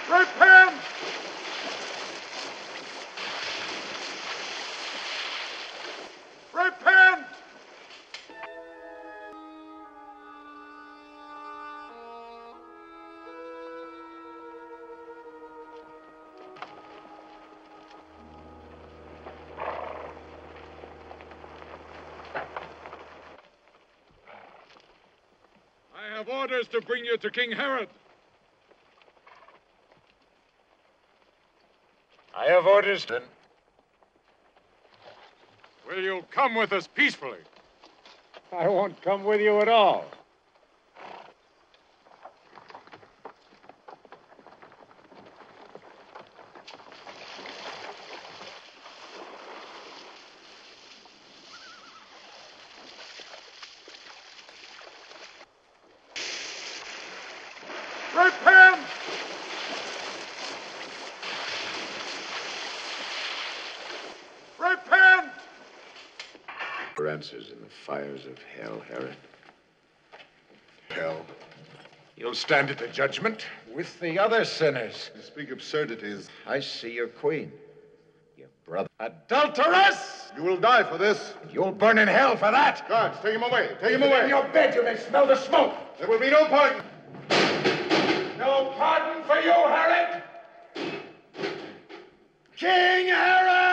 Repent! Repent! I have orders to bring you to King Herod. I have orders then. Will you come with us peacefully? I won't come with you at all. Repent! Repent! For answers in the fires of hell, Herod. Hell. You'll stand at the judgment with the other sinners. You speak absurdities. I see your queen. Your brother. Adulteress! You will die for this. You'll burn in hell for that. Guards, take him away. Take him In away. your bed, you may smell the smoke. There will be no pardon. No pardon for you, Herod. King Herod!